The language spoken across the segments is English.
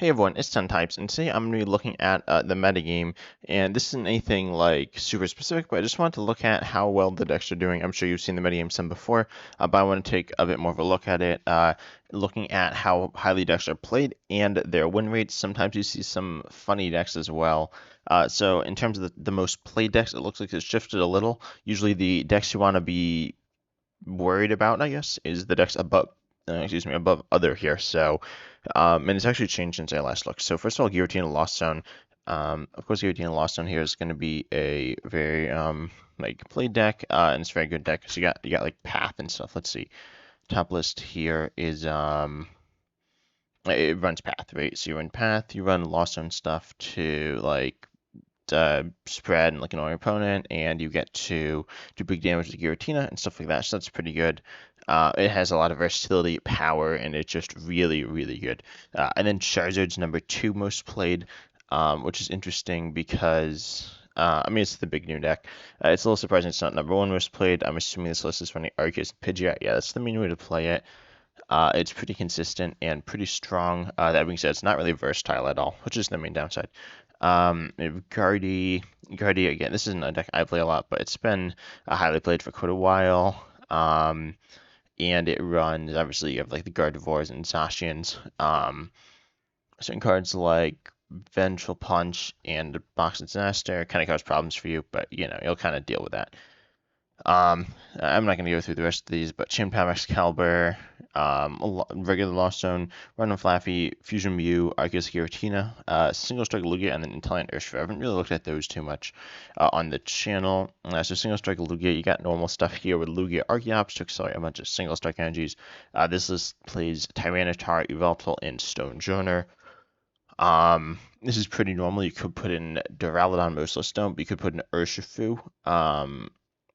Hey everyone, it's 10 Types, and today I'm going to be looking at the metagame, and this isn't anything like super specific, but I just wanted to look at how well the decks are doing. I'm sure you've seen the metagame some before, but I want to take a bit more of a look at it, looking at how highly decks are played and their win rates. Sometimes you see some funny decks as well. So in terms of the most played decks, it looks like it's shifted a little. Usually the decks you want to be worried about, I guess, is the decks above, above other here. So and it's actually changed since I last looked. So first of all, Guillotine and Lost Zone. Of course, Guillotine and Lost Zone here is going to be a very like played deck, and it's a very good deck. So you got like Path and stuff. Let's see. Top list here is it runs Path, right? So you run Path, you run Lost Zone stuff to like spread and like annoy your opponent, and you get to do big damage with Giratina and stuff like that. So that's pretty good. It has a lot of versatility, power, and it's just really, really good. And then Charizard's number two most played, which is interesting because I mean it's the big new deck. It's a little surprising it's not number one most played. I'm assuming this list is running Arceus and Pidgeot. Yeah, that's the main way to play it. It's pretty consistent and pretty strong. That being said, it's not really versatile at all, which is the main downside. Guardy again. This isn't a deck I play a lot, but it's been highly played for quite a while. And it runs obviously you have like the Gardevoirs and Zacians. Certain cards like Vengeful Punch and Box and Disaster kind of cause problems for you, but you know you'll kind of deal with that. I'm not going to go through the rest of these, but Chien-Pao Excalibur, regular Lost Zone, Random Flaffy, Fusion Mew, Arceus Giratina, Single Strike Lugia, and then Intelligent Urshifu. I haven't really looked at those too much on the channel. So Single Strike Lugia, you got normal stuff here with Lugia Archeops to accelerate a bunch of Single Strike energies. This list plays Tyranitar, Yveltal, and Stonejourner. This is pretty normal. You could put in Duraludon, most lists don't, but you could put in Urshifu.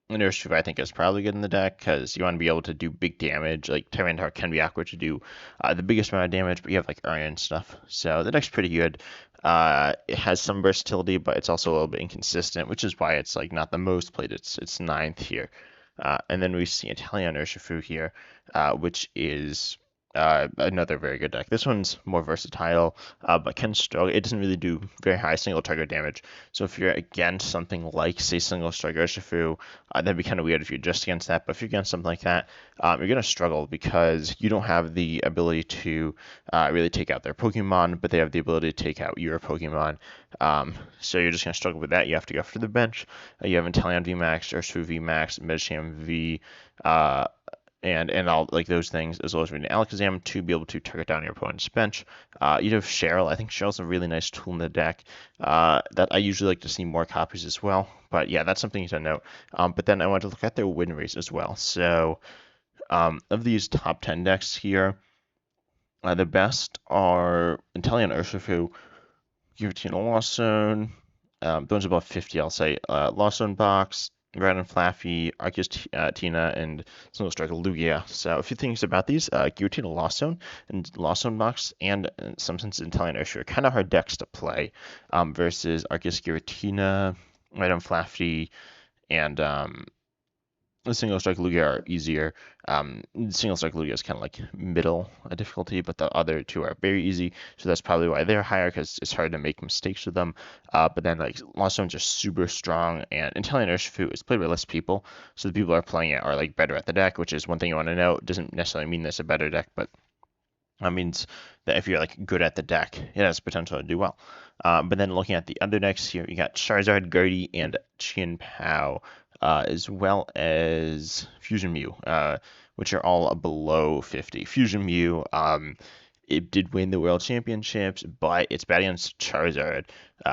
Urshifu, I think, is probably good in the deck because you want to be able to do big damage. Like Tyranitar can be awkward to do the biggest amount of damage, but you have like Urian and stuff. So the deck's pretty good. It has some versatility, but it's also a little bit inconsistent, which is why it's like not the most played. It's ninth here. And then we see Italian Urshifu here, which is another very good deck. This one's more versatile, but can struggle. It doesn't really do very high single target damage. So if you're against something like, say, single strike Urshifu, that'd be kind of weird if you're just against that. But if you're against something like that, you're gonna struggle because you don't have the ability to really take out their Pokemon, but they have the ability to take out your Pokemon. So you're just gonna struggle with that. You have to go after the bench. You have Inteleon VMAX, Urshifu VMAX, Medicham V. And all like those things, as well as reading Alakazam to be able to target down your opponent's bench. You have Cheryl. I think Cheryl's a really nice tool in the deck that I usually like to see more copies as well. But yeah, that's something to note. But then I want to look at their win rates as well. So of these top 10 decks here, the best are Inteleon Urshifu, Giratina Lost Zone. The ones above 50, I'll say Lost Zone Box, Red and Flaffy, Arceus Tina, and Single Strike Lugia. So a few things about these: Giratina Lost Zone and Lost Zone Box, and in some sense Inteleon Urshifu are kind of hard decks to play versus Arceus Giratina, Red and Flaffy, and the Single Strike Lugia are easier. Single Strike Lugia is kind of like middle difficulty, but the other two are very easy. So that's probably why they're higher because it's hard to make mistakes with them. But then like Lost Zone's are super strong, and Inteleon Urshifu is played by less people, so the people who are playing it are like better at the deck, which is one thing you want to know. It doesn't necessarily mean there's a better deck, but that means that if you're like good at the deck, it has potential to do well. But then looking at the other decks here, you got Charizard, Guardy, and Chien-Pao, as well as Fusion Mew, which are all below 50. Fusion Mew, it did win the World Championships, but it's bad against Charizard,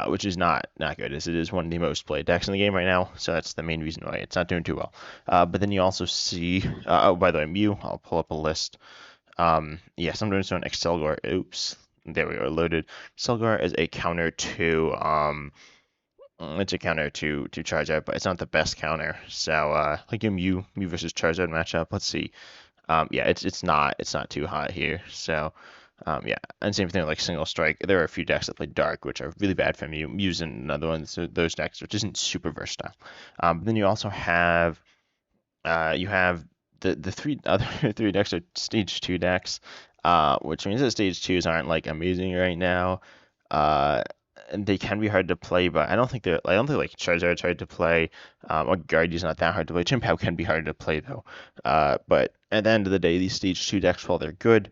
which is not good, as it is one of the most played decks in the game right now. So that's the main reason why it's not doing too well. But then you also see, oh, by the way, Mew, I'll pull up a list. Yes, I'm doing so on Excelgor. Oops, there we are, loaded. Excelgor is a counter to it's a counter to Charizard, but it's not the best counter. So like a Mew versus Charizard matchup. Let's see. Yeah, it's not too hot here. So yeah, and same thing with like Single Strike. There are a few decks that play Dark, which are really bad for Mew. Mew's another one of those decks, which isn't super versatile. But then you also have you have the three other three decks are stage 2 decks. which means that stage twos aren't like amazing right now. Uh, and they can be hard to play, but I don't think like Charizard's hard to play. Or Guardian's not that hard to play. Chien-Pao can be hard to play though. But at the end of the day, these stage two decks, while they're good,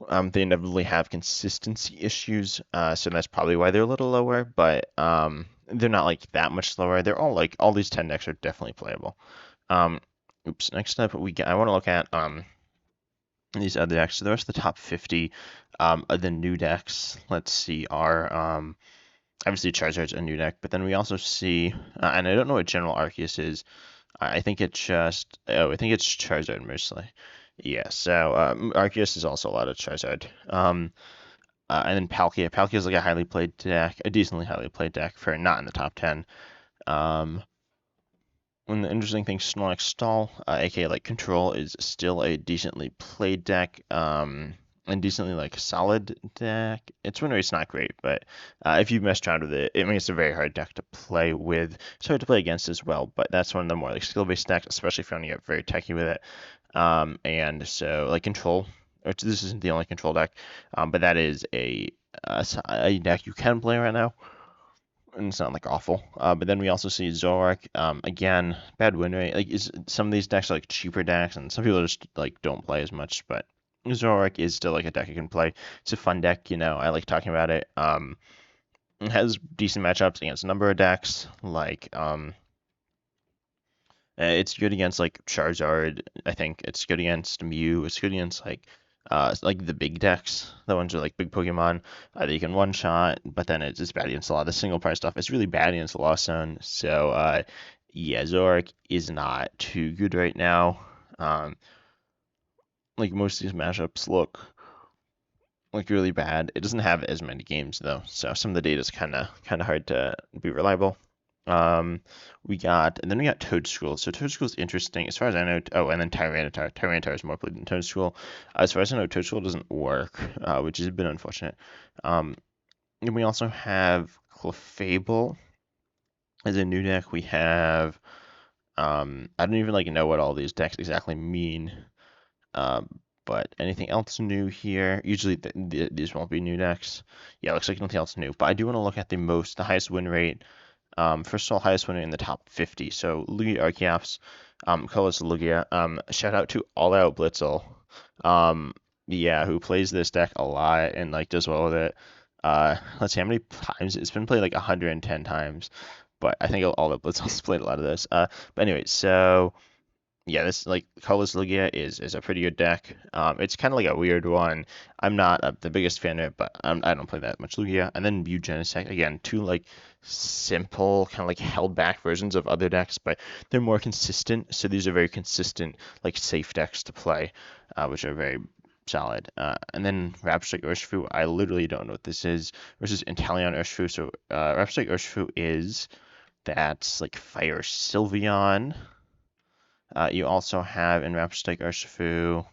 they inevitably have consistency issues. So that's probably why they're a little lower. But they're not like that much lower. They're all like all these 10 decks are definitely playable. Um, oops. Next up, I want to look at these other decks. So the rest of the top 50 of the new decks, let's see, are obviously Charizard's a new deck, but then we also see, and I don't know what General Arceus is. I think it's just, oh, I think it's Charizard mostly. Yeah, so Arceus is also a lot of Charizard. And then Palkia. Palkia is like a highly played deck, a decently highly played deck for not in the top 10. Um, And the interesting thing, Snorlax Stall, aka like Control, is still a decently played deck, and decently like solid deck. Its win rate's not great, but if you messed around with it, I mean it's a very hard deck to play with. It's hard to play against as well, but that's one of the more like skill-based decks, especially if you want to get very techy with it. And so like Control, which this isn't the only Control deck, but that is a deck you can play right now and it's not like awful. But then we also see Zoroark. Again, bad win rate. Like some of these decks are like cheaper decks, and some people just like don't play as much. But Zoroark is still like a deck you can play. It's a fun deck, you know. I like talking about it. It has decent matchups against a number of decks. It's good against like Charizard. I think it's good against Mew. It's good against like the big decks. The ones are like big Pokemon that you can one shot. But then it's bad against a lot of the single price stuff. It's really bad against the Lost Zone. So yeah, Zoroark is not too good right now. Um, like most of these matchups look really bad. It doesn't have as many games though, so some of the data is kind of hard to be reliable. Um, and then we got Toadstool. So Toadstool is interesting as far as I know. Oh, and then Tyranitar. Tyranitar is more played than Toadstool. As far as I know, Toadstool doesn't work, which is a bit unfortunate. And we also have Clefable as a new deck. We have I don't even like know what all these decks exactly mean. But anything else new here? Usually these won't be new decks. Yeah, looks like nothing else new. But I do want to look at the highest win rate. First of all, highest winner in the top 50. So Lugia Archeops, colorless Lugia. Shout out to All Out Blitzel. Um, yeah, who plays this deck a lot and like does well with it. Let's see how many times it's been played, like 110 times. But I think All Out Blitzel's played a lot of this. But anyway, so yeah, this like Colorless Lugia is a pretty good deck. It's kind of like a weird one. I'm not the biggest fan of it, but I don't play that much Lugia. And then Mew Genesect, again, two like simple, kind of like held back versions of other decks, but they're more consistent. So these are very consistent, like safe decks to play, which are very solid. And then Rapstrike Urshifu, I literally don't know what this is, versus Inteleon Urshifu. So Rapstrike Urshifu is that's like Fire Sylveon. You also have in Rapstrike Urshifu.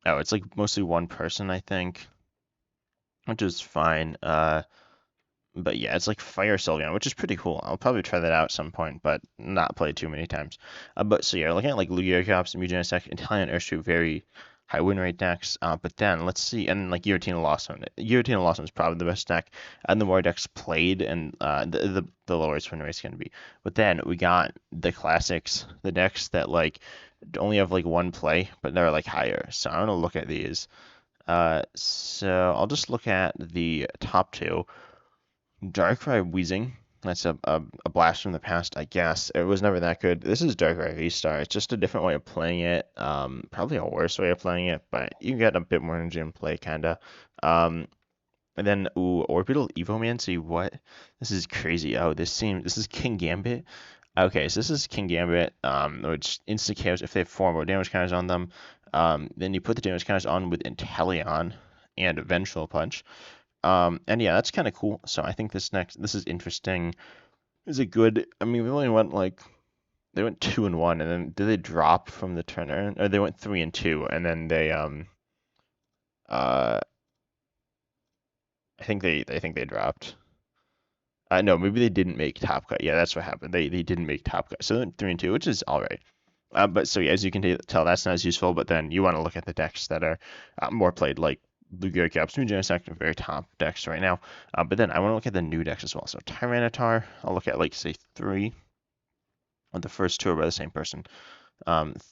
Oh, it's like mostly one person, I think, which is fine. But yeah, it's like Fire Sylveon, which is pretty cool. I'll probably try that out at some point, but not play too many times. But so yeah, looking at like Lugia Archeops, Mew Genesect, Italian Urshifu, very high win rate decks. But then let's see, and like Giratina Lost Zone. Giratina Lost Zone is probably the best deck, and the more decks played, and the lower its win rate is going to be. But then we got the classics, the decks that like only have like one play, but they're like higher. So I'm gonna look at these. So I'll just look at the top two. Darkrai Wheezing. That's a blast from the past, I guess. It was never that good. This is Darkrai V-Star. It's just a different way of playing it. Probably a worse way of playing it, but you get a bit more energy in play, kinda. Um, and then, ooh, Orbital Evomancy. What? This is crazy. Oh, this is King Gambit. Okay, so this is King Gambit, which instant KOs if they have four more damage counters on them. Then you put the damage counters on with Inteleon and Vengeful Punch. And yeah, that's kind of cool. So I think this is interesting. Is it good? I mean, we only went like they went 2-1, and then did they drop from the turn? Or they went 3-2, and then they uh I think they dropped. No, maybe they didn't make top cut. Yeah, that's what happened. They didn't make top cut. So they went 3-2, which is all right. But so yeah, as you can tell, that's not as useful. But then you want to look at the decks that are more played, like Blue-Gray Caps, New Genesect, very top decks right now. But then I want to look at the new decks as well. So Tyranitar, I'll look at like say three. The first two are by the same person.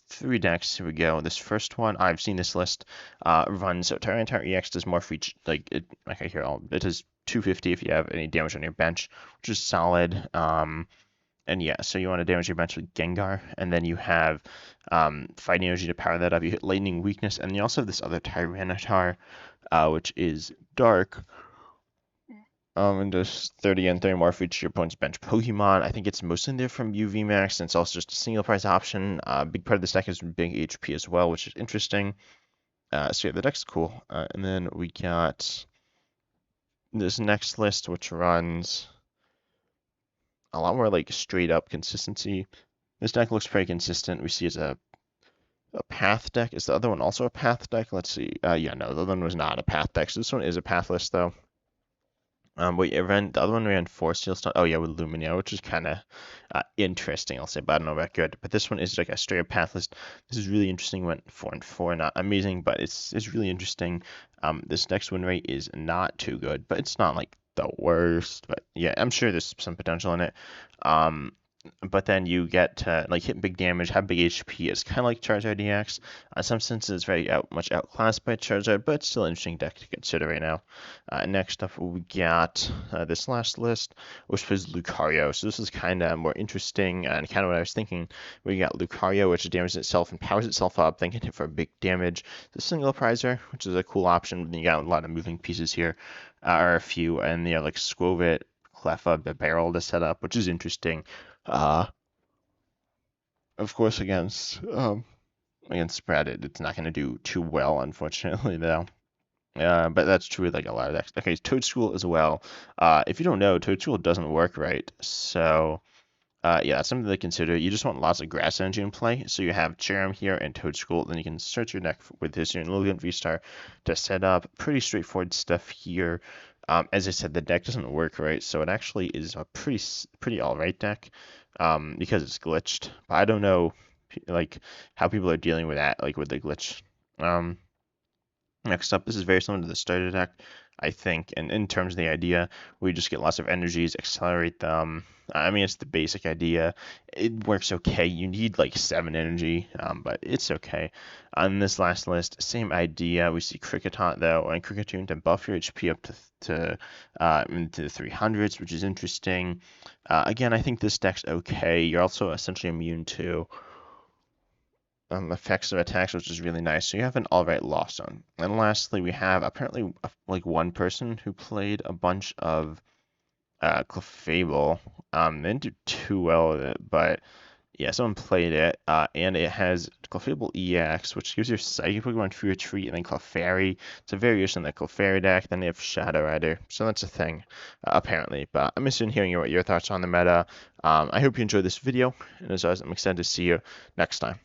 Three decks. Here we go. This first one, I've seen this list run. So Tyranitar EX does more for each, like I hear all. It does 250 if you have any damage on your bench, which is solid. And yeah, so you want to damage your bench with Gengar, and then you have Fighting Energy to power that up. You hit Lightning Weakness, and you also have this other Tyranitar, which is Dark. And does 30 and 30 more for each of your opponent's bench Pokemon. I think it's mostly there from UV Max, and it's also just a single price option. Big part of this deck is big HP as well, which is interesting. So yeah, the deck's cool. And then we got this next list, which runs a lot more like straight up consistency. This deck looks pretty consistent. We see it's a path deck. Is the other one also a path deck? Let's see. Yeah, no, the other one was not a path deck. So this one is a path list though. But it ran, the other one ran 4 Steel Stone. Oh yeah, with Lumineon, which is kind of interesting, I'll say, but I don't know about good. But this one is like a straight up path list. This is really interesting. Went 4 and 4, not amazing, but it's really interesting. This next win rate is not too good, but it's not like the worst. But yeah, I'm sure there's some potential in it. Um, but then you get to like hit big damage, have big HP. It's kind of like Charizard DX. In some senses, it's very much outclassed by Charizard, but it's still an interesting deck to consider right now. Next up, we got this last list, which was Lucario. So this is kind of more interesting and kind of what I was thinking. We got Lucario, which damages itself and powers itself up, then can hit for big damage. The single prizer, which is a cool option. Then you got a lot of moving pieces here, or a few, and like Skwovet, Cleffa, the barrel to set up, which is interesting. Uh, of course, against spread, it's not going to do too well, unfortunately, though. But that's true with like a lot of decks. Okay, Toadstool as well. If you don't know, Toadstool doesn't work right. So, yeah, that's something to consider. You just want lots of grass energy in play. So you have Cherrim here and Toadstool. Then you can search your deck with Hisuian Lilligant V-Star to set up. Pretty straightforward stuff here. As I said, the deck doesn't work right, so it actually is a pretty all right deck because it's glitched. But I don't know like how people are dealing with that, like with the glitch. Next up, this is very similar to the starter deck, I think, and in terms of the idea, we just get lots of energies, accelerate them. I mean, it's the basic idea. It works okay. You need like 7 energy, but it's okay. On this last list, same idea. We see Kricketot though, and Kricketune to buff your HP up into the 300s, which is interesting. Again, I think this deck's okay. You're also essentially immune to effects of attacks, which is really nice. So you have an alright loft zone. And lastly, we have apparently like one person who played a bunch of Clefable. They didn't do too well with it, but yeah, someone played it, and it has Clefable EX, which gives your Psychic Pokemon free retreat, and then Clefairy. It's a variation of the Clefairy deck. Then they have Shadow Rider, so that's a thing, apparently. But I'm interested in hearing what your thoughts are on the meta. I hope you enjoyed this video, and as always, I'm excited to see you next time.